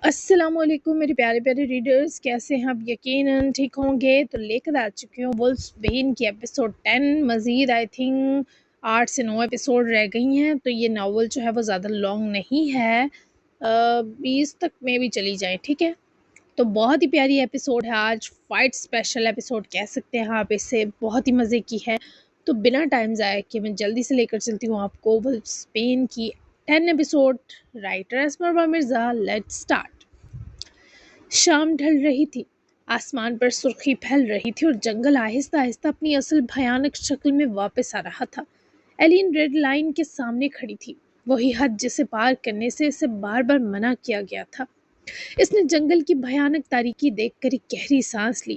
السلام علیکم میرے پیارے پیارے ریڈرز، کیسے ہیں آپ؟ یقیناً ٹھیک ہوں گے۔ تو لے کر آ چکی ہوں وولفسبین کی ایپیسوڈ 10۔ مزید آئی تھنک 8 سے 9 ایپیسوڈ رہ گئی ہیں، تو یہ ناول جو ہے وہ زیادہ لانگ نہیں ہے، 20 تک میں بھی چلی جائے، ٹھیک ہے۔ تو بہت ہی پیاری ایپیسوڈ ہے آج، فائٹ اسپیشل ایپیسوڈ کہہ سکتے ہیں آپ اسے، بہت ہی مزے کی ہے۔ تو بنا ٹائم ضائع کیے میں جلدی سے لے کر چلتی ہوں آپ کو وولفسبین کی 10 episode. Writer Asmarwa Mirza, let's start. شام ڈھل رہی تھی، آسمان پر سرخی پھیل رہی تھی اور جنگل آہستہ آہستہ اپنی اصل بھیانک شکل میں واپس آ رہا تھا۔ ایلین ریڈ لائن کے سامنے کھڑی تھی، وہی حد جسے پار کرنے سے اسے بار بار منع کیا گیا تھا۔ اس نے جنگل کی بھیانک تاریکی دیکھ کر ایک گہری سانس لی۔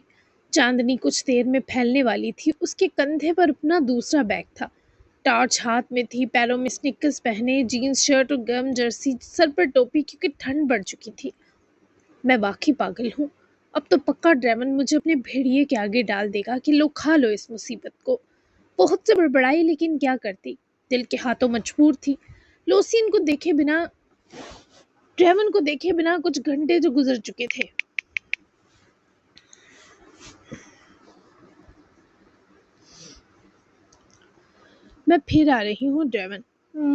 چاندنی کچھ دیر میں پھیلنے والی تھی، اس کے کندھے پر اپنا دوسرا بیگ تھا، ٹارچ ہاتھ میں تھی، پیروں میں سنیکرز پہنے، جینز شرٹ اور گرم جرسی، سر پر ٹوپی کیونکہ ٹھنڈ بڑھ چکی تھی۔ میں واقعی پاگل ہوں، اب تو پکا ڈریون مجھے اپنے بھیڑیے کے آگے ڈال دے گا کہ لو کھا لو اس مصیبت کو۔ بہت سے بڑبڑائی، لیکن کیا کرتی، دل کے ہاتھوں مجبور تھی۔ لوسین کو دیکھے بنا ڈریون کو دیکھے بنا کچھ گھنٹے جو گزر چکے تھے۔ میں پھر آ رہی ہوں ڈریون،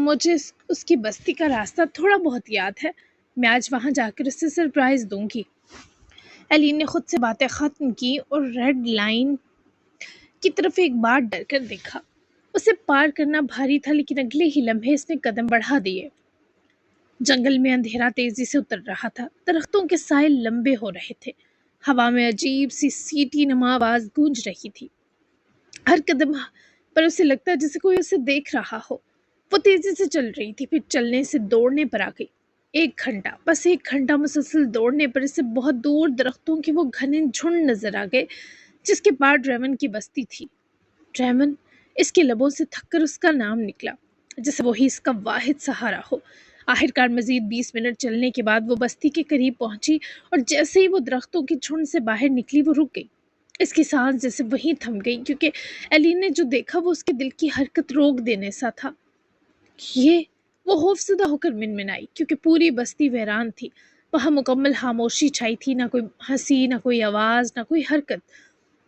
مجھے اس کی بستی کا راستہ تھوڑا بہت یاد ہے، میں آج وہاں جا کر اسے سرپرائز دوں گی۔ ایلین نے خود سے باتیں ختم کی اور ریڈ لائن کی طرف ایک بار ڈر کر دیکھا۔ اسے پار کرنا بھاری تھا، لیکن اگلے ہی لمحے اس نے قدم بڑھا دیے۔ جنگل میں اندھیرا تیزی سے اتر رہا تھا، درختوں کے سائے لمبے ہو رہے تھے، ہوا میں عجیب سی سیٹی نما آواز گونج رہی تھی۔ ہر قدم پر اسے لگتا جیسے کوئی اسے دیکھ رہا ہو۔ وہ تیزی سے چل رہی تھی، پھر چلنے سے دوڑنے پر آ گئی۔ 1 گھنٹہ، بس 1 گھنٹہ مسلسل دوڑنے پر اسے بہت دور درختوں کے وہ گھنے جھنڈ نظر آ گئے جس کے پار ڈریون کی بستی تھی۔ ڈریون، اس کے لبوں سے تھک کر اس کا نام نکلا، جیسے وہی اس کا واحد سہارا ہو۔ آخرکار مزید 20 منٹ چلنے کے بعد وہ بستی کے قریب پہنچی اور جیسے ہی وہ درختوں کی جھنڈ سے باہر نکلی وہ رک گئی۔ اس کی سانس جیسے وہیں تھم گئی، کیونکہ ایلین نے جو دیکھا وہ اس کے دل کی حرکت روک دینے سا تھا۔ وہ خوفزدہ ہو کر منمنائی، کیونکہ پوری بستی ویران تھی۔ وہاں مکمل خاموشی چھائی تھی، نہ کوئی ہنسی، نہ کوئی آواز، نہ کوئی حرکت۔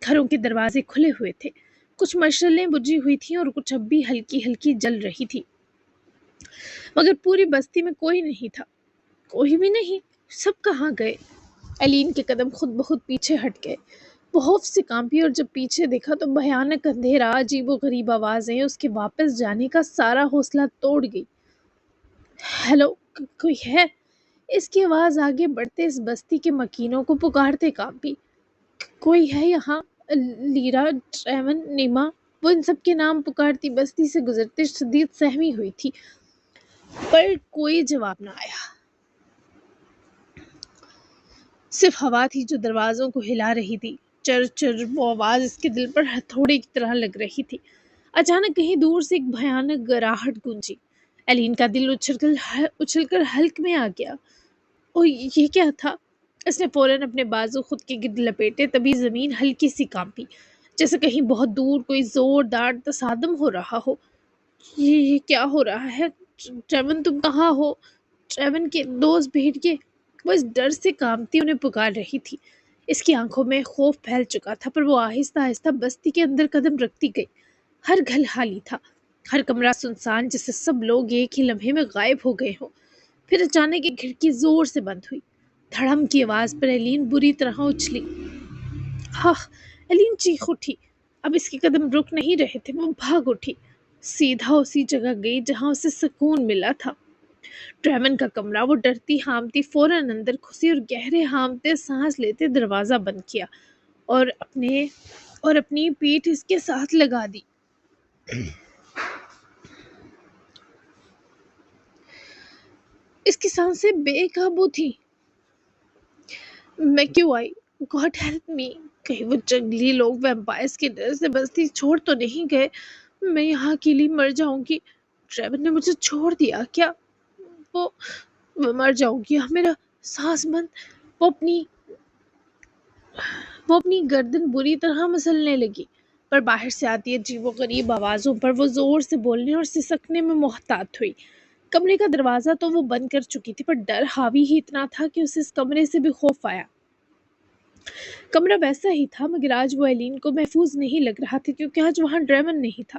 گھروں کے دروازے کھلے ہوئے تھے، کچھ مشعلیں بجھی ہوئی تھیں اور کچھ اب بھی ہلکی ہلکی جل رہی تھی، مگر پوری بستی میں کوئی نہیں تھا، کوئی بھی نہیں۔ سب کہاں گئے؟ ایلین کے قدم خود بخود پیچھے ہٹ گئے۔ وہ خوف سے کانپی اور جب پیچھے دیکھا تو بھیانک اندھیرا، عجیب و غریب آوازیں اس کے واپس جانے کا سارا حوصلہ توڑ گئی۔ ہیلو، کوئی ہے؟ اس کی آواز آگے بڑھتے اس بستی کے مکینوں کو پکارتے کانپی۔ کوئی ہے یہاں؟ لیرا، ڈریون، نیما، وہ ان سب کے نام پکارتی بستی سے گزرتے شدید سہمی ہوئی تھی، پر کوئی جواب نہ آیا۔ صرف ہوا تھی جو دروازوں کو ہلا رہی تھی، چر چر، وہ آواز اس کے دل پر ہتھوڑے کی طرح لگ رہی تھی۔ اچانک کہیں دور سے ایک بھیانک گراہٹ گونجی۔ ایلین کا دل اچھل کر حلق میں آ گیا۔ یہ کیا تھا؟ اس نے فوراً اپنے بازو خود کے گرد لپیٹے، تبھی زمین ہلکی سی کانپی، جیسے کہیں بہت دور کوئی زوردار تصادم ہو رہا ہو۔ یہ کیا ہو رہا ہے؟ ڈریون، تم کہاں ہو؟ ڈریون کے دوست بھیڑیے، وہ اس ڈر سے کانپتی انہیں پکار رہی تھی۔ اس کی آنکھوں میں خوف پھیل چکا تھا، پر وہ آہستہ آہستہ بستی کے اندر قدم رکھتی گئی۔ ہر گھر خالی تھا، ہر کمرہ سنسان، جیسے سب لوگ ایک ہی لمحے میں غائب ہو گئے ہوں۔ پھر اچانک ایک کھڑکی زور سے بند ہوئی۔ دھڑم کی آواز پر ایلین بری طرح اچھلی۔ ایلین چیخ اٹھی۔ اب اس کے قدم رک نہیں رہے تھے، وہ بھاگ اٹھی، سیدھا اسی جگہ گئی جہاں اسے سکون ملا تھا، ڈریون کا کمرہ۔ وہ ڈرتی ہامتی فوراً اندر گھسی اور گہرے ہامتے سانس لیتے دروازہ بند کیا اور اپنی پیٹھ اس کے ساتھ لگا دی۔ اس کی سانسیں بے قابو تھی۔ میں کیوں آئی؟ گاڈ ہیلپ می، کہیں وہ جنگلی لوگ ویمپائرز کے ڈر سے بستی چھوڑ تو نہیں گئے؟ میں یہاں اکیلی مر جاؤں گی۔ ڈریون نے مجھے چھوڑ دیا کیا؟ وہ مر جاؤں گی، میرا سانس بند۔ وہ اپنی گردن بری طرح مسلنے لگی، پر باہر سے آتی عجیب و غریب آوازوں پر وہ زور سے بولنے اور سسکنے میں محتاط ہوئی۔ کمرے کا دروازہ تو وہ بند کر چکی تھی، پر ڈر حاوی ہی اتنا تھا کہ اسے اس کمرے سے بھی خوف آیا۔ کمرہ ویسا ہی تھا، مگر آج وہ ایلین کو محفوظ نہیں لگ رہا تھا، کیونکہ آج وہاں ڈریون نہیں تھا۔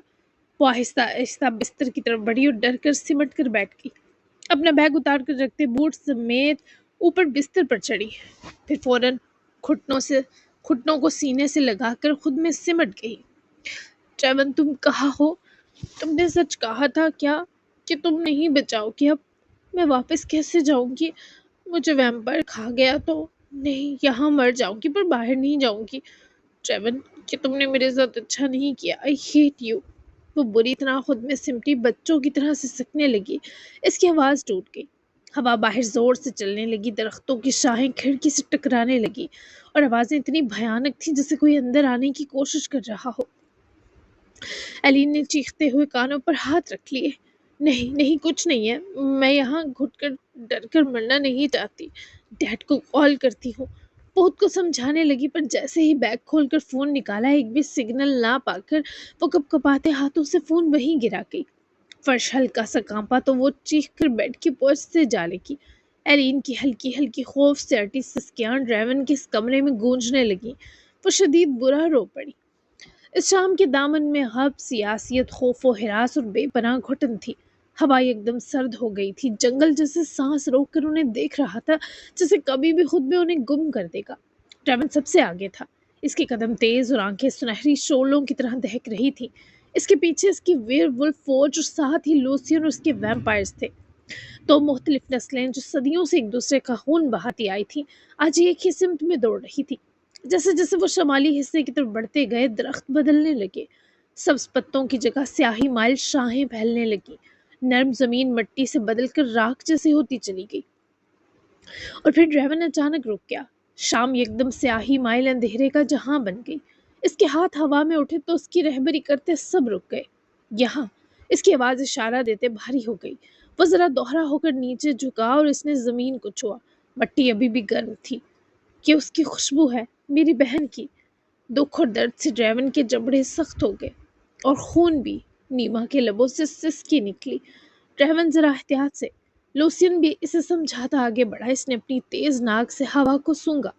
وہ آہستہ آہستہ بستر کی طرف بڑھی اور ڈر کر سمٹ کر بیٹھ گئی۔ اپنا بیگ اتار کر رکھتے بوٹ سمیت اوپر بستر پر چڑھی، پھر فوراً گھٹنوں کو سینے سے لگا کر خود میں سمٹ گئی۔ ڈریون، تم کہاں ہو؟ تم نے سچ کہا تھا کیا کہ تم نہیں بچاؤ گی؟ اب میں واپس کیسے جاؤں گی؟ مجھے ویمپائر کھا گیا تو نہیں، یہاں مر جاؤں گی پر باہر نہیں جاؤں گی۔ ڈریون، کہ تم نے میرے ساتھ اچھا نہیں کیا، آئی ہیٹ یو۔ وہ بری طرح خود میں سمٹی بچوں کی طرح سسکنے لگی۔ اس کی آواز ٹوٹ گئی۔ ہوا باہر زور سے چلنے لگی، درختوں کی شاخیں کھڑکی سے ٹکرانے لگی اور آوازیں اتنی بھیانک تھیں جیسے کوئی اندر آنے کی کوشش کر رہا ہو۔ ایلین نے چیختے ہوئے کانوں پر ہاتھ رکھ لیے۔ نہیں نہیں، کچھ نہیں ہے، میں یہاں گھٹ کر ڈر کر مرنا نہیں چاہتی۔ ڈیڈ کو کال کرتی ہوں۔ بہت کو سمجھانے لگی، پر جیسے ہی بیگ کھول کر فون نکالا، ایک بھی سگنل نہ پا کر وہ کپ کپاتے ہاتھوں سے فون وہیں گرا گئی۔ فرش ہلکا سا کانپا تو وہ چیخ کر بیڈ کی پوچھ سے جا لگی۔ ایلین کی ہلکی ہلکی خوف سے اٹی سسکیاں ڈریون کے اس کمرے میں گونجنے لگی۔ وہ شدید برا رو پڑی۔ اس شام کے دامن میں غب، سیاسیت، خوف و ہراس اور بے پناہ گھٹن تھی۔ ہوا ایک دم سرد ہو گئی تھی، جنگل جیسے سانس روک کر انہیں دیکھ رہا تھا، جیسے کبھی بھی خود میں انہیں گم کر دے گا۔ ڈریون سب سے آگے تھا، اس کے قدم تیز اور آنکھیں سنہری شعلوں کی طرح دہک رہی تھی۔ اس کے پیچھے اس کی ویئر ولف فوج اور ساتھ ہی لوسین اور اس کے ویمپائرز تھے۔ دو مختلف نسلیں جو صدیوں سے ایک دوسرے کا خون بہاتی آئی تھیں، آج ایک ہی سمت میں دوڑ رہی تھی۔ جیسے جیسے وہ شمالی حصے کی طرف بڑھتے گئے، درخت بدلنے لگے۔ سبز پتوں کی جگہ سیاہی مائل شاخیں پھیلنے لگی۔ نرم زمین مٹی سے بدل کر راکھ جیسی ہوتی چلی گئی۔ اور پھر ڈریون اچانک رک گیا۔ شام یکدم سیاہی مائل اندھیرے کا جہاں بن گئی۔ اس کے ہاتھ ہوا میں اٹھے تو اس کی رہبری کرتے سب رک گئے۔ یہاں، اس کی آواز اشارہ دیتے بھاری ہو گئی۔ وہ ذرا دوہرا ہو کر نیچے جھکا اور اس نے زمین کو چھوا۔ مٹی ابھی بھی گرم تھی کہ اس کی خوشبو ہے، میری بہن کی۔ دکھ اور درد سے ڈریون کے جبڑے سخت ہو گئے اور خون بھی نیما کے لبوں سے سسکی نکلی۔ ڈریون ذرا احتیاط سے، لوسین بھی اسے سمجھاتا آگے بڑھا۔ اس نے اپنی تیز ناک سے ہوا کو سونگا،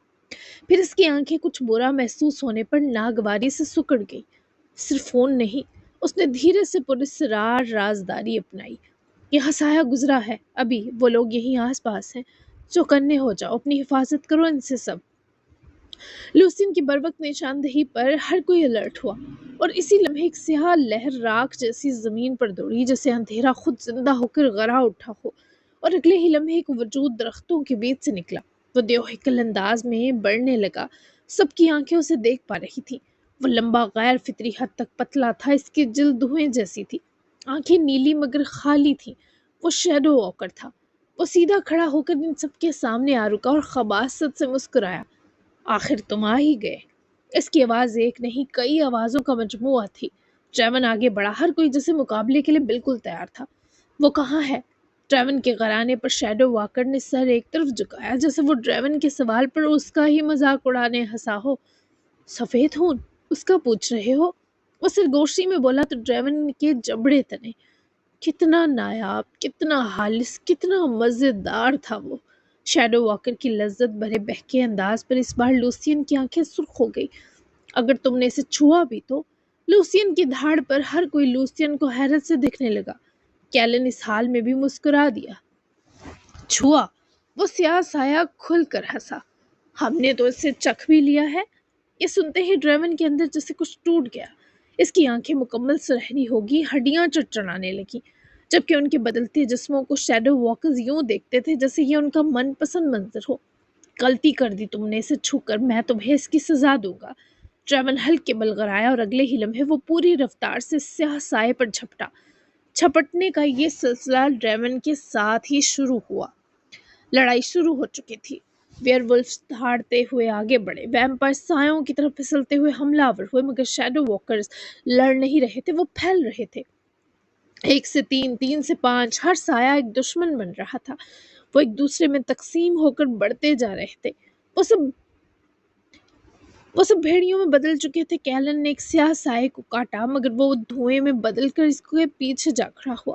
پھر اس کی آنکھیں کچھ برا محسوس ہونے پر ناگواری سے سکڑ گئی۔ صرف فون نہیں، اس نے دھیرے سے پراسرار رازداری اپنائی۔ یہاں سایہ گزرا ہے، ابھی وہ لوگ یہیں آس پاس ہیں۔ چوکنے ہو جاؤ، اپنی حفاظت کرو ان سے سب۔ لوسین کی بروقت نشاندہی پر ہر کوئی الرٹ ہوا، اور اسی لمحے ایک سیاہ لہر راکھ جیسی زمین پر دوڑی، جیسے اندھیرا خود زندہ ہو کر غرا اٹھا ہو، اور اگلے ہی لمحے ایک وجود درختوں کے بیچ سے نکلا۔ وہ دیوہکل انداز میں بڑھنے لگا، سب کی آنکھیں اسے دیکھ پا رہی تھی۔ وہ لمبا، غیر فطری حد تک پتلا تھا، اس کی جلد دھوئیں جیسی تھی، آنکھیں نیلی مگر خالی تھیں۔ وہ شیڈو واکر تھا۔ وہ سیدھا کھڑا ہو کر ان سب کے سامنے آ رکا اور خباثت سے مسکرایا۔ آخر تم آ ہی گئے۔ اس کی آواز ایک نہیں، کئی آوازوں کا مجموعہ تھی۔ ڈریون آگے بڑھا، ہر کوئی جیسے مقابلے کے لیے بالکل تیار تھا۔ وہ کہاں ہے؟ ڈریون کے غرانے پر شیڈو واکر نے سر ایک طرف جھکایا، جیسے وہ ڈریون کے سوال پر اس کا ہی مذاق اڑانے ہنسا ہو۔ سفید خون، اس کا پوچھ رہے ہو؟ وہ سرگوشی میں بولا تو ڈریون کے جبڑے تنے۔ کتنا نایاب، کتنا خالص، کتنا مزیدار تھا وہ۔ شیڈو واکر کی لذت بھرے بہکے انداز پر اس بار لوسین کی آنکھیں سرخ ہو گئی۔ اگر تم نے اسے چھوا بھی تو؟ لوسین کی دھاڑ پر ہر کوئی لوسین کو حیرت سے دیکھنے لگا۔ کیلن اس حال میں بھی مسکرا دیا۔ چھوا؟ وہ سیاہ سایہ کھل کر ہنسا۔ ہم نے تو اسے چکھ بھی لیا ہے۔ یہ سنتے ہی ڈریون کے اندر جیسے کچھ ٹوٹ گیا۔ اس کی آنکھیں مکمل سنہری ہوگی، ہڈیاں چڑچڑانے لگیں، جبکہ ان کے بدلتے جسموں کو شیڈو واکرز یوں دیکھتے تھے جیسے یہ ان کا من پسند منظر ہو۔ غلطی کر دی تم نے اسے چھو کر، میں تمہیں اس کی سزا دوں گا۔ ڈریون ہلکے بل غرایا اور اگلے ہی لمحے وہ پوری رفتار سے سیاہ سائے پر جھپٹا۔ جھپٹنے کا یہ سلسلہ ڈریون کے ساتھ ہی شروع ہوا۔ لڑائی شروع ہو چکی تھی۔ ویئر ولفز دھاڑتے ہوئے آگے بڑھے، ویمپائر سایوں کی طرف پھسلتے ہوئے حملہ آور ہوئے، مگر شیڈو واکرز لڑ نہیں رہے تھے، وہ پھیل رہے تھے۔ 1 سے 3، 3 سے 5، ہر سایہ ایک دشمن بن رہا تھا۔ وہ ایک دوسرے میں تقسیم ہو کر بڑھتے جا رہے تھے۔ وہ سب بھیڑیوں میں بدل چکے تھے۔ کیلن نے ایک سیاہ سائے کو کاٹا، مگر وہ دھوئیں میں بدل کر اس کے پیچھے جا کھڑا ہوا۔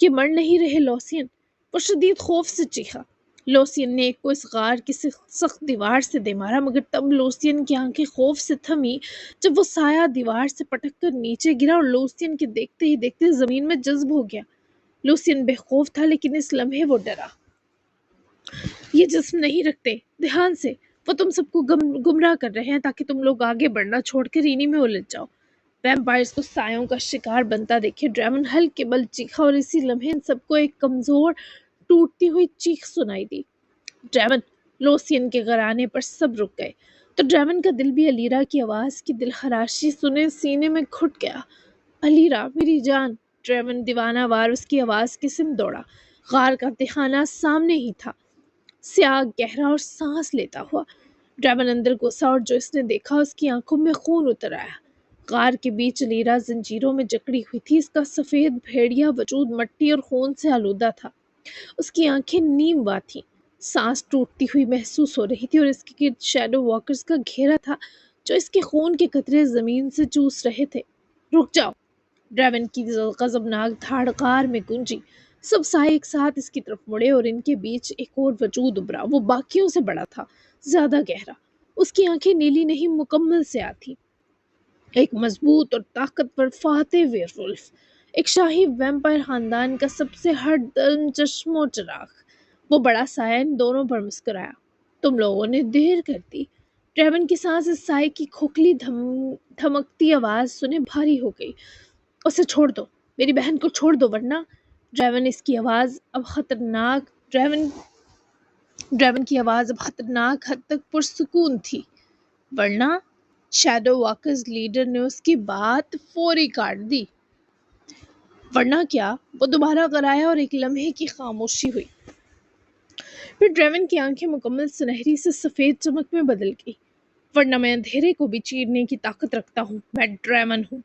یہ مر نہیں رہے لوسین، وہ شدید خوف سے چیخا۔ لوسین نے ایک کو اس غار کی سخت دیوار سے دے مارا، مگر تب لوسین کی آنکھیں خوف سے تھمی جب وہ سایہ دیوار سے پٹک کر نیچے گرا اور لوسین کے دیکھتے ہی دیکھتے زمین میں جذب ہو گیا۔ لوسین بے خوف تھا، لیکن اس لمحے وہ ڈرا۔ یہ جسم نہیں رکھتے، دھیان سے، وہ تم سب کو گمراہ کر رہے ہیں تاکہ تم لوگ آگے بڑھنا چھوڑ کر انہی میں الجھ جاؤ۔ ویمپائرز کو سایوں کا شکار بنتا دیکھے ڈریمن ہلکے بل چیخا اور اسی لمحے ان سب کو ایک کمزور ٹوٹتی ہوئی چیخ سنائی دی۔ ڈریمن! لوسین کے غرانے پر سب رک گئے، تو ڈریمن کا دل بھی الیرا کی آواز کی دل خراشی سنے سینے میں گھٹ گیا۔ الیرا، میری جان! ڈریمن دیوانہ وار اس کی آواز کی سمت دوڑا۔ غار کا تہخانہ سامنے ہی تھا، سیاہ، گہرا اور سانس لیتا ہوا۔ ڈریمن اندر گھسا اور جو اس نے دیکھا اس کی آنکھوں میں خون اتر آیا۔ غار کے بیچ الیرا زنجیروں میں جکڑی ہوئی تھی، اس کا سفید بھیڑیا وجود مٹی اور خون سے آلودہ تھا۔ اس کی آنکھیں نیم وا تھیں، سانس ٹوٹتی ہوئی محسوس ہو رہی تھی اور اس کے گرد شیڈو واکرز کا گھیرا تھا جو اس کے خون کے قطرے زمین سے چوس رہے تھے۔ رک جاؤ! ڈریمن کی غضبناک دھاڑ غار میں گونجی۔ سب سائے ایک ساتھ اس کی طرف مڑے اور ان کے بیچ ایک اور وجود ابھرا۔ وہ باقیوں سے بڑا تھا، زیادہ گہرا۔ اس کی آنکھیں نیلی نہیں، مکمل سیاہ تھیں۔ ایک مضبوط اور طاقتور فاتح ویئرولف، ایک شاہی ویمپائر خاندان کا سب سے ہٹ درم چشم و چراغ۔ وہ بڑا سایہ ان دونوں پر مسکرایا۔ تم لوگوں نے دیر کر دی۔ ڈریمن کی سانس اس سائے کی کھوکھلی دھمکتی آواز سنے بھاری ہو گئی۔ اسے چھوڑ دو، میری بہن کو چھوڑ دو ورنہ… ڈریمن کی آواز اب خطرناک حد تک پرسکون تھی۔ ورنہ… شیڈو واکرز لیڈر نے اس کی بات فوری کاٹ دی۔ ورنہ کیا؟ وہ دوبارہ کرایا اور ایک لمحے کی خاموشی ہوئی۔ پھر ڈریمن کی آنکھیں مکمل سنہری سے سفید چمک میں بدل گئی۔ ورنہ میں اندھیرے کو بھی چیرنے کی طاقت رکھتا ہوں، میں ڈریمن ہوں۔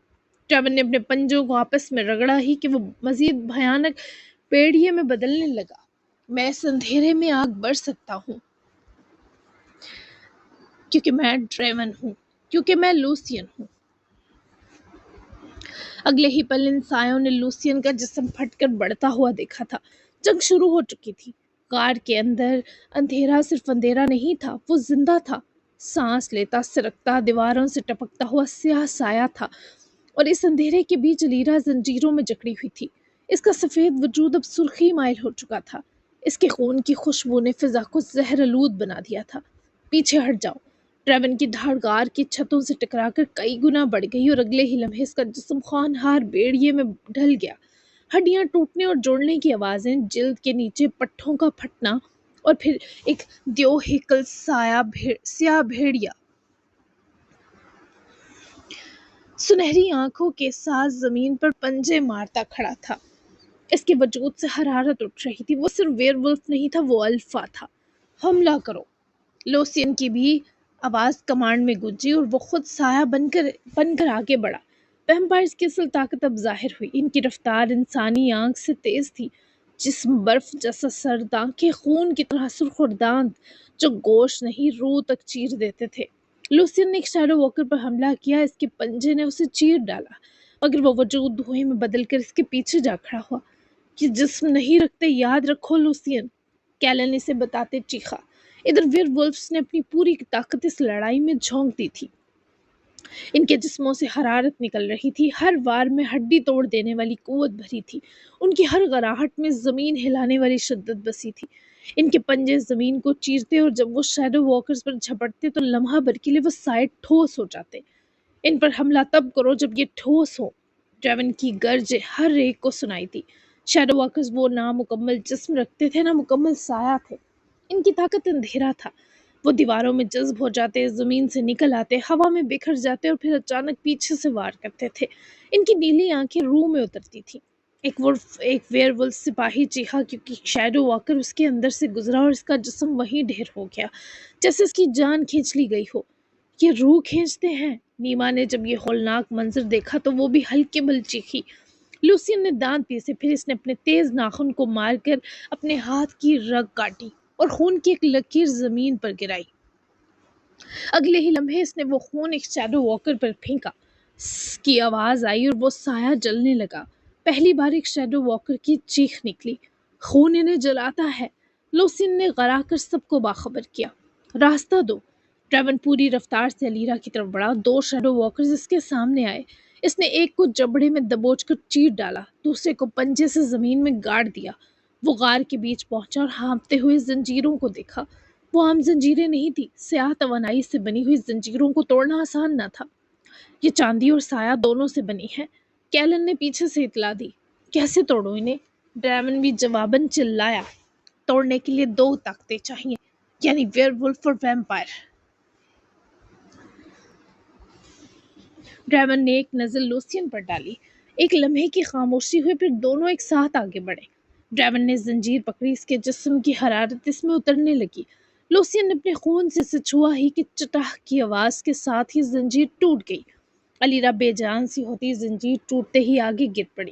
ڈریمن نے اپنے پنجوں کو آپس میں رگڑا ہی کہ وہ مزید بھیانک پیڑیے میں بدلنے لگا۔ میں اس اندھیرے میں آگ بر سکتا ہوں کیونکہ میں ڈریمن ہوں، کیونکہ میں لوسین ہوں۔ اگلے ہی پل ان سایوں نے لوسین کا جسم پھٹ کر بڑھتا ہوا دیکھا تھا۔ جنگ شروع ہو چکی تھی۔ غار کے اندر اندھیرا صرف اندھیرا نہیں تھا، وہ زندہ تھا، سانس لیتا، سرکتا، دیواروں سے ٹپکتا ہوا سیاہ سایہ تھا، اور اس اندھیرے کے بیچ الیرا زنجیروں میں جکڑی ہوئی تھی۔ اس کا سفید وجود اب سرخی مائل ہو چکا تھا، اس کے خون کی خوشبو نے فضا کو زہر آلود بنا دیا تھا۔ پیچھے ہٹ جاؤ! ڈریمن کی دھاڑ غار کی چھتوں سے ٹکرا کر کئی گنا بڑھ گئی اور اگلے ہی لمحے اس کا جسم خونخوار بیڑیے میں ڈھل گیا۔ ہڈیاں ٹوٹنے اور جوڑنے کی آوازیں، جلد کے نیچے پٹھوں کا پھٹنا، اور پھر ایک دیوہیکل سیاہ بھیڑیا سنہری آنکھوں کے ساتھ زمین پر پنجے مارتا کھڑا تھا۔ اس کے وجود سے حرارت اٹھ رہی تھی۔ وہ صرف ویئر ولف نہیں تھا، وہ الفا تھا۔ حملہ کرو! لوسین کی بھی آواز کمانڈ میں گونجی اور وہ خود سایہ بن کر آگے بڑھا۔ ویمپائرز کی اصل طاقت اب ظاہر ہوئی۔ ان کی رفتار انسانی آنکھ سے تیز تھی، جسم برف جیسا سرد، آنکھیں خون کی طرح سرخ اور دانت جو گوشت نہیں روح تک چیر دیتے تھے۔ لوسین نے ایک شیڈو واکر پر حملہ کیا، اس کے پنجے نے اسے چیر ڈالا، مگر وہ وجود دھوئیں میں بدل کر اس کے پیچھے جا کھڑا ہوا۔ یہ جسم نہیں رکھتے، یاد رکھو لوسین! کیلن اسے بتاتے چیخا۔ ادھر ویئر ولفز نے اپنی پوری طاقت اس لڑائی میں جھونک دی تھی۔ ان کے جسموں سے حرارت نکل رہی تھی، ہر وار میں ہڈی توڑ دینے والی قوت بھری تھی، ان کی ہر غراہٹ میں زمین ہلانے والی شدت بسی تھی۔ ان کے پنجے زمین کو چیرتے اور جب وہ شیڈو واکرز پر جھپٹتے تو لمحہ بھر کے لیے وہ سائے ٹھوس ہو جاتے۔ ان پر حملہ تب کرو جب یہ ٹھوس ہو۔ ڈریمن کی گرج ہر ایک کو سنائی تھی۔ شیڈو واکرز وہ نہ مکمل جسم رکھتے تھے، نہ مکمل سایہ تھے۔ ان کی طاقت اندھیرا تھا۔ وہ دیواروں میں جذب ہو جاتے، زمین سے نکل آتے، ہوا میں بکھر جاتے اور پھر اچانک پیچھے سے وار کرتے تھے۔ ان کی نیلی آنکھیں روح میں اترتی تھیں۔ ایک ویئر ولف سپاہی چیخا کیونکہ شیڈو واکر اس کے اندر سے گزرا اور اس کا جسم وہیں ڈھیر ہو گیا، جیسے اس کی جان کھینچ لی گئی ہو۔ یہ روح کھینچتے ہیں؟ نیما نے جب یہ ہولناک منظر دیکھا تو وہ بھی ہلکے بل چیخی۔ لوسین نے دانت پیسے، پھر اس نے اپنے تیز ناخن کو مار کر اپنے ہاتھ کی رگ کاٹی اور خون کی ایک لکیر زمین پر گرائی۔ اگلے ہی لمحے اس نے وہ خون ایک شیڈو واکر پر پھینکا۔ س کی آواز آئی اور وہ سایہ جلنے لگا۔ پہلی بار ایک شیڈو واکر کی چیخ نکلی، خون انہیں جلاتا ہے۔ لوسین نے غرا کر سب کو باخبر کیا۔ راستہ دو۔ ڈریون پوری رفتار سے الیرا کی طرف بڑھا۔ دو شیڈو واکرز اس کے سامنے آئے۔ اس نے ایک کو جبڑے میں دبوچ کر چیٹ ڈالا، دوسرے کو پنجے سے زمین میں گاڑ دیا۔ وہ غار کے بیچ پہنچا اور ہانپتے ہوئے زنجیروں کو دیکھا۔ وہ عام زنجیریں نہیں تھی، سیاہ توانائی سے بنی ہوئی زنجیروں کو توڑنا آسان نہ تھا۔ یہ چاندی اور سایہ دونوں سے بنی ہے۔ کیلن نے پیچھے سے اطلاع دی۔ کیسے توڑوں انہیں؟ ڈریون بھی جواباً چلایا۔ توڑنے کے لیے دو طاقتیں چاہیے، یعنی ویئر ولف اور ویمپائر۔ ڈریون نے ایک نظر لوسین پر ڈالی۔ ایک لمحے کی خاموشی ہوئی، پھر دونوں ایک ساتھ آگے بڑھے۔ ڈریون نے زنجیر پکڑی، اس کے جسم کی حرارت اس میں اترنے لگی۔ لوسین نے اپنے خون سے اسے چھوا ہی کہ چٹاخ کی آواز کے ساتھ ہی زنجیر ٹوٹ گئی۔ الیرا بے جان سی ہوتی زنجیر ٹوٹتے ہی آگے گر پڑی۔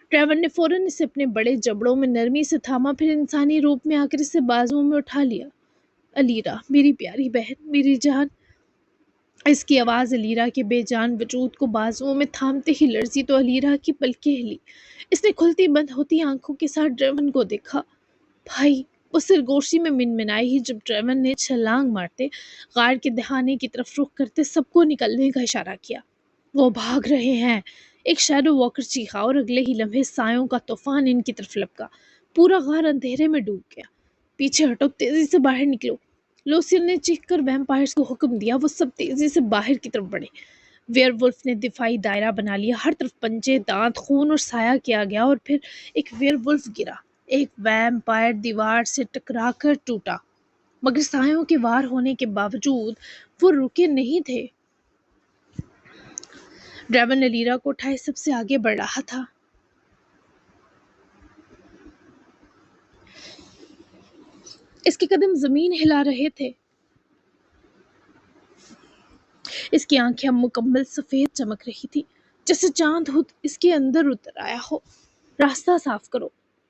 ڈریون نے فوراً اسے اپنے بڑے جبڑوں میں نرمی سے تھاما، پھر انسانی روپ میں آ کر اسے بازوؤں میں اٹھا لیا۔ الیرا، میری پیاری بہن، میری جان۔ اس کی آواز الیرا کے بے جان وجود کو بازوؤں میں تھامتے ہی لرزی تو الیرا کی پلکیں ہلی۔ اس نے کھلتی بند ہوتی آنکھوں کے ساتھ ڈریون کو دیکھا۔ بھائی، وہ سرگوشی میں منمنائی ہی جب ڈریون نے چھلانگ مارتے، غار کے دہانے کی طرف رخ کرتے سب کو نکلنے کا اشارہ کیا۔ وہ بھاگ رہے ہیں، ایک شیڈو واکر چیخا، اور اگلے ہی لمحے سایوں کا طوفان ان کی طرف لپکا۔ پورا غار اندھیرے میں ڈوب گیا۔ پیچھے ہٹو، تیزی سے باہر نکلو۔ لوسین نے چیخ کر ویمپائرز کو حکم دیا۔ وہ سب تیزی سے باہر کی طرف بڑھے۔ ویئر ولف نے دفاعی دائرہ بنا لیا، ہر طرف پنجے، دانت، خون اور سایہ کیا گیا، اور پھر ایک ویئر ولف گرا۔ ایک ویمپائر دیوار سے ٹکرا کر ٹوٹا، مگر سایوں کے وار ہونے کے باوجود وہ رکے نہیں تھے۔ ڈریون الیرا کو اٹھائے سب سے آگے بڑھ رہا تھا۔ اس کے قدم زمین ہلا رہے تھے۔ اس کی آنکھیں اب مکمل سفید چمک رہی تھی، جیسے چاند خود اس کے اندر اتر آیا ہو۔ راستہ صاف کرو۔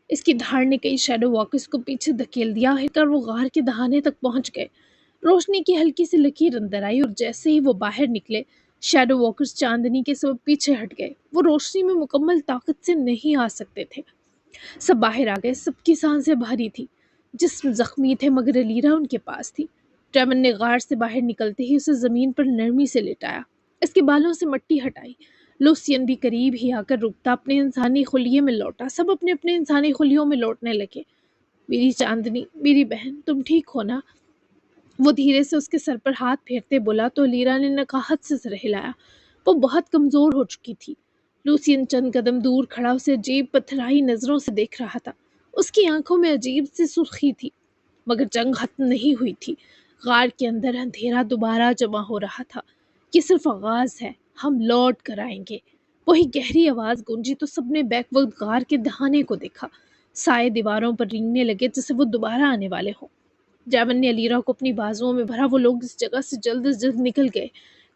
اس کی دھاڑ نے کئی شیڈو واکرز کو پیچھے دھکیل دیا، آخرکار وہ غار کے دہانے تک پہنچ گئے۔ روشنی کی ہلکی سی لکیر اندر آئی، اور جیسے ہی وہ باہر نکلے، شیڈو واکرز چاندنی کے سبب پیچھے ہٹ گئے۔ وہ روشنی میں مکمل طاقت سے نہیں آ سکتے تھے۔ سب باہر آ گئے، سب کی سانسیں بھاری تھی، جسم زخمی تھے، مگر الیرا ان کے پاس تھی۔ ڈریون نے غار سے باہر نکلتے ہی اسے زمین پر نرمی سے لٹایا، اس کے بالوں سے مٹی ہٹائی۔ لوسین بھی قریب ہی آ کر رکتا، اپنے انسانی خلیے میں لوٹا۔ سب اپنے اپنے انسانی خلیوں میں لوٹنے لگے۔ میری چاندنی، میری بہن، تم ٹھیک ہو نا؟ وہ دھیرے سے اس کے سر پر ہاتھ پھیرتے بولا تو الیرا نے نقاہت سے سر ہلایا۔ وہ بہت کمزور ہو چکی تھی۔ لوسین چند قدم دور کھڑا اسے عجیب پتھرائی نظروں سے دیکھ رہا تھا۔ اس کی آنکھوں میں عجیب سی سرخی تھی، مگر جنگ ختم نہیں ہوئی تھی۔ غار کے اندر اندھیرا دوبارہ جمع ہو رہا تھا۔ یہ صرف آغاز ہے، ہم لوٹ کر آئیں گے۔ وہی گہری آواز گونجی تو سب نے بیک وقت غار کے دہانے کو دیکھا۔ سائے دیواروں پر رینگنے لگے جیسے وہ دوبارہ آنے والے ہوں۔ ڈریون نے الیرا کو اپنی بازوؤں میں بھرا۔ وہ لوگ اس جگہ سے جلد از جلد نکل گئے۔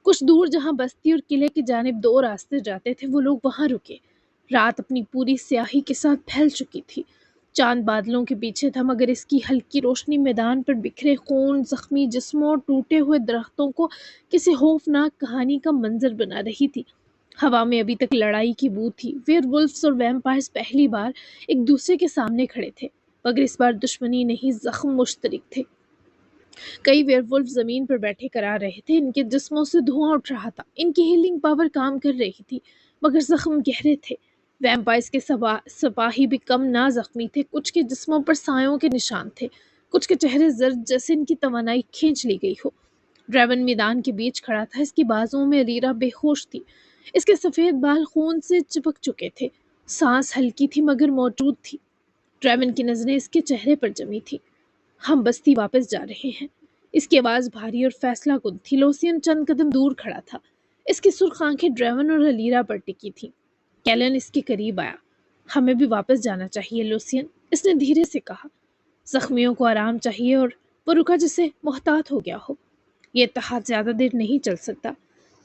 کچھ دور جہاں بستی اور قلعے کی جانب دو راستے جاتے تھے، وہ لوگ وہاں رکے۔ رات اپنی پوری سیاہی کے ساتھ پھیل چکی تھی۔ چاند بادلوں کے پیچھے تھا، مگر اس کی ہلکی روشنی میدان پر بکھرے خون، زخمی جسموں اور ٹوٹے ہوئے درختوں کو کسی خوفناک کہانی کا منظر بنا رہی تھی۔ ہوا میں ابھی تک لڑائی کی بو تھی۔ ویئر ولفز اور ویمپائرز پہلی بار ایک دوسرے کے سامنے کھڑے تھے، مگر اس بار دشمنی نہیں، زخم مشترک تھے۔ کئی ویئر ولف زمین پر بیٹھے کرا رہے تھے، ان کے جسموں سے دھواں اٹھ رہا تھا، ان کی ہیلنگ پاور کام کر رہی تھی، مگر زخم گہرے تھے۔ ویمپائرز کے سپاہی بھی کم نہ زخمی تھے، کچھ کے جسموں پر سایوں کے نشان تھے، کچھ کے چہرے زرد جیسے ان کی توانائی کھینچ لی گئی ہو۔ ڈریون میدان کے بیچ کھڑا تھا، اس کی بازوؤں میں الیرا بے ہوش تھی، اس کے سفید بال خون سے چپک چکے تھے، سانس ہلکی تھی مگر موجود تھی۔ ڈریون کی نظریں اس کے چہرے پر جمی تھی۔ ہم بستی واپس جا رہے ہیں۔ اس کی آواز بھاری اور فیصلہ کن تھی۔ لوسین چند قدم دور کھڑا تھا، اس کی سرخ آنکھیں ڈریون اور الیرا پر ٹکی تھیں۔ کیلن اس کے قریب آیا۔ ہمیں بھی واپس جانا چاہیے لوسین، اس نے دھیرے سے کہا۔ زخمیوں کو آرام چاہیے، اور وہ رکا جسے محتاط ہو گیا ہو۔ یہ اتحاد زیادہ دیر نہیں چل سکتا۔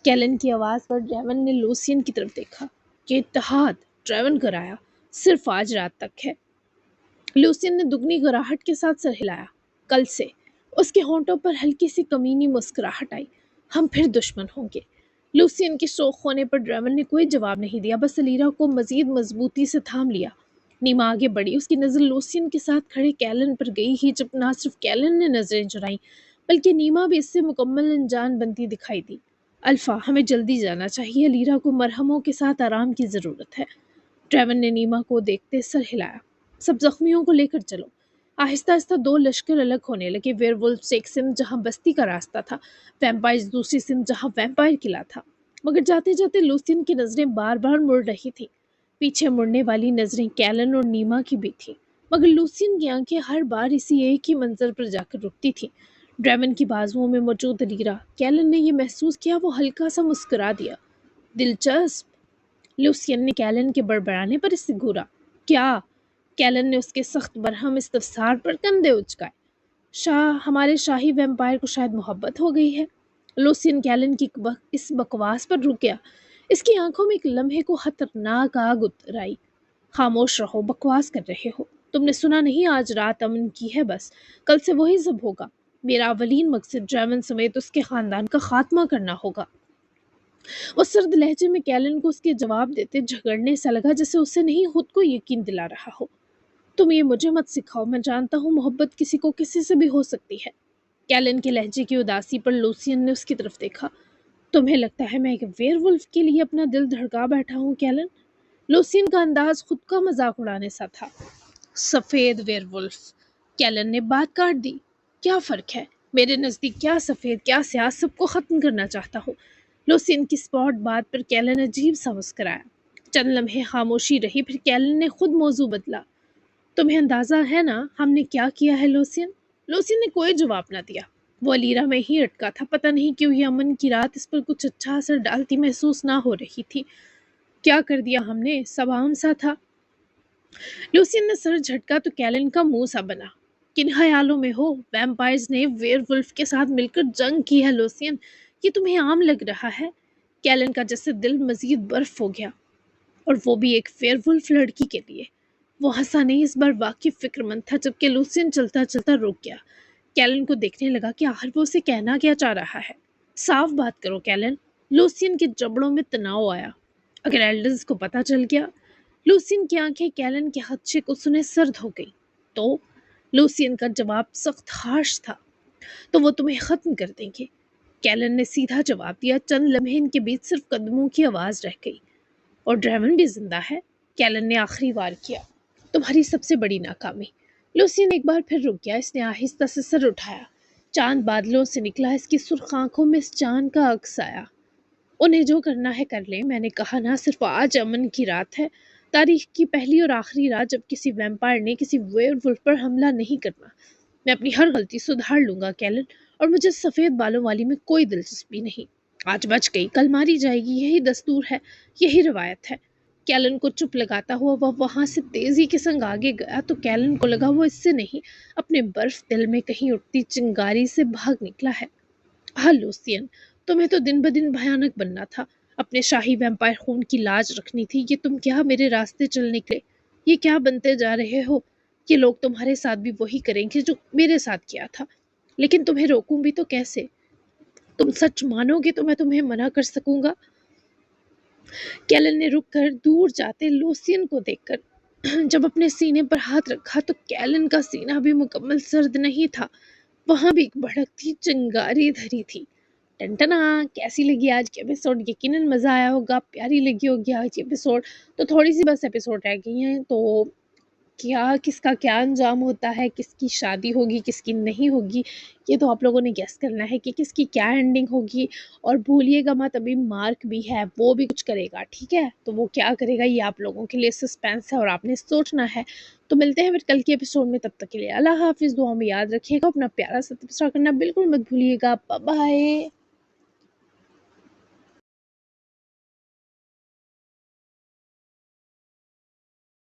کیلن کی آواز پر ڈریون نے لوسین کی طرف دیکھا۔ یہ اتحاد ڈریون کرایا، صرف آج رات تک ہے۔ لوسین نے دگنی گراہٹ کے ساتھ سر ہلایا۔ کل سے۔ اس کے ہونٹوں پر ہلکی سی کمینی مسکراہٹ آئی۔ ہم پھر دشمن ہوں گے۔ لوسین کے شوق ہونے پر ڈریمن نے کوئی جواب نہیں دیا، بس علیرا کو مزید مضبوطی سے تھام لیا۔ نیما آگے بڑھی، اس کی نظر لوسین کے ساتھ کھڑے کیلن پر گئی ہی، جب نہ صرف کیلن نے نظریں چرائیں بلکہ نیما بھی اس سے مکمل انجان بنتی دکھائی دی۔ الفا، ہمیں جلدی جانا چاہیے، علیرا کو مرہموں کے ساتھ آرام کی ضرورت ہے۔ ڈریمن نے نیما کو دیکھتے سر ہلایا۔ سب زخمیوں کو لے کر چلو۔ آہستہ آہستہ دو لشکر الگ ہونے لگے، ویئر ولفز ایک سمت جہاں بستی کا راستہ تھا، ویمپائرز دوسری سمت جہاں ویمپائر قلعہ تھا۔ مگر جاتے جاتے لوسین کی نظریں بار بار مڑ رہی تھیں۔ پیچھے مڑنے والی نظریں کیلن اور نیما کی بھی تھیں، مگر لوسین کی آنکھیں ہر بار اسی ایک ہی منظر پر جا کر رکتی تھیں، ڈریمن کی بازوؤں میں موجود علیرا۔ کیلن نے یہ محسوس کیا، وہ ہلکا سا مسکرا دیا۔ دلچسپ، لوسین نے کیلن کے بڑبڑانے پر اس سے گھورا۔ کیا؟ کیلن نے اس کے سخت برہم استفسار پر کندھے اچکائے۔ ہمارے شاہی ویمپائر کو شاید محبت ہو گئی ہے۔ لوسین کیلن کی اس بکواس پر رک گیا۔ اس کی آنکھوں میں ایک لمحے کو خطرناک آگ اتر آئی۔ خاموش رہو، بکواس کر رہے ہو۔ تم نے سنا نہیں، آج رات امن کی ہے، بس کل سے وہی سب ہوگا۔ میرا اولین مقصد ڈریمن سمیت اس کے خاندان کا خاتمہ کرنا ہوگا۔ وہ سرد لہجے میں کیلن کو اس کے جواب دیتے جھگڑنے سا لگا، جیسے اسے نہیں خود کو یقین دلا رہا ہو۔ تم یہ مجھے مت سکھاؤ، میں جانتا ہوں محبت کسی کو کسی سے بھی ہو سکتی ہے۔ کیلن کے لہجے کی اداسی پر لوسین نے اس کی طرف دیکھا۔ تمہیں لگتا ہے میں ایک ویئر ولف کے لیے اپنا دل دھڑکا بیٹھا ہوں کیلن؟ لوسین کا انداز خود کا مذاق اڑانے سا تھا۔ سفید ویئر ولف، کیلن نے بات کاٹ دی۔ کیا فرق ہے؟ میرے نزدیک کیا سفید کیا سیاہ، سب کو ختم کرنا چاہتا ہوں۔ لوسین کی سپاٹ بات پر کیلن عجیب سا مسکرایا۔ چند لمحے خاموشی رہی، پھر کیلن نے خود موضوع بدلا۔ تمہیں اندازہ ہے نا ہم نے کیا کیا ہے لوسین؟ لوسین نے کوئی جواب نہ دیا۔ وہ علیرا میں ہی اٹکا تھا، پتہ نہیں کیوں یہ امن کی رات اس پر کچھ اچھا اثر ڈالتی محسوس نہ ہو رہی تھی۔ کیا کر دیا ہم نے؟ سب عام سا تھا۔ لوسین نے سر جھٹکا تو کیلن کا منہ سا بنا۔ کن خیالوں میں ہو؟ ویمپائرز نے ویئر ولف کے ساتھ مل کر جنگ کی ہے لوسین، یہ تمہیں عام لگ رہا ہے؟ کیلن کا جیسے دل مزید برف ہو گیا، اور وہ بھی ایک ویئر ولف لڑکی کے لیے۔ وہ ہنسا نہیں، اس بار واقعی فکر مند تھا، جبکہ لوسین چلتا چلتا رک گیا۔ کیلن کو دیکھنے لگا کہ آخر وہ اسے کہنا کیا چاہ رہا ہے۔ صاف بات کرو کیلن۔ لوسین کے جبڑوں میں تناؤ آیا۔ اگر ایلڈرز کو پتہ چل گیا؟ لوسین کی آنکھیں کیلن کے خدشے کو سنے سرد ہو گئی۔ تو لوسین کا جواب سخت خاش تھا۔ تو وہ تمہیں ختم کر دیں گے، کیلن نے سیدھا جواب دیا۔ چند لمحے ان کے بیچ صرف قدموں کی آواز رہ گئی۔ اور ڈریمن بھی زندہ ہے؟ کیلن نے آخری وار کیا۔ تمہاری سب سے بڑی ناکامی۔ لوسین ایک بار پھر رک گیا، اس نے آہستہ سے سر اٹھایا۔ چاند بادلوں سے نکلا، اس کی سرخ آنکھوں میں اس چاند کا عکس آیا۔ انہیں جو کرنا ہے کر لیں، میں نے کہا نا صرف آج امن کی رات ہے، تاریخ کی پہلی اور آخری رات جب کسی ویمپائر نے کسی ویئر ولف پر حملہ نہیں کرنا۔ میں اپنی ہر غلطی سدھار لوں گا کیلن، اور مجھے سفید بالوں والی میں کوئی دلچسپی نہیں۔ آج بچ گئی، کل ماری جائے گی، یہی دستور ہے، یہی روایت ہے۔ کیلن کو چپ لگاتا ہوا وہ وہاں سے تیزی کے سنگ آگے گیا تو کیلن کو لگا وہ اس سے نہیں، اپنے برف دل میں کہیں اٹھتی چنگاری سے بھاگ نکلا ہے۔ ہاں لوسین، تمہیں تو دن بدن بھیانک بننا تھا، اپنے شاہی ویمپائر خون کی لاج رکھنی تھی۔ یہ تم کیا میرے راستے چل نکلے؟ یہ کیا بنتے جا رہے ہو؟ یہ لوگ تمہارے ساتھ بھی وہی کریں گے جو میرے ساتھ کیا تھا، لیکن تمہیں روکوں بھی تو کیسے؟ تم سچ مانو گے تو میں تمہیں منع کر سکوں گا؟ کیلن نے رک کر دور جاتے لوسین کو دیکھ کر جب اپنے سینے پر ہاتھ رکھا تو کیلن کا سینہ بھی مکمل سرد نہیں تھا، وہاں بھی ایک بھڑکتی چنگاری دھری تھی۔ ٹنٹنا، کیسی لگی آج کی ایپیسوڈ؟ یقیناً مزہ آیا ہوگا، پیاری لگی ہوگی آج کی ایپیسوڈ۔ تو تھوڑی سی بس ایپیسوڈ رہ گئی ہیں، تو کیا کس کا کیا انجام ہوتا ہے، کس کی شادی ہوگی کس کی نہیں ہوگی، یہ تو آپ لوگوں نے گیس کرنا ہے کہ کس کی کیا اینڈنگ ہوگی۔ اور بھولیے گا مت، ابھی مارک بھی ہے، وہ بھی کچھ کرے گا، ٹھیک ہے؟ تو وہ کیا کرے گا یہ آپ لوگوں کے لیے سسپینس ہے اور آپ نے سوچنا ہے۔ تو ملتے ہیں پھر کل کے ایپیسوڈ میں، تب تک کے لیے اللہ حافظ، دعاؤں میں یاد رکھیے گا، اپنا پیارا سا تبصرہ کرنا بالکل مت بھولیے گا۔ Bye bye.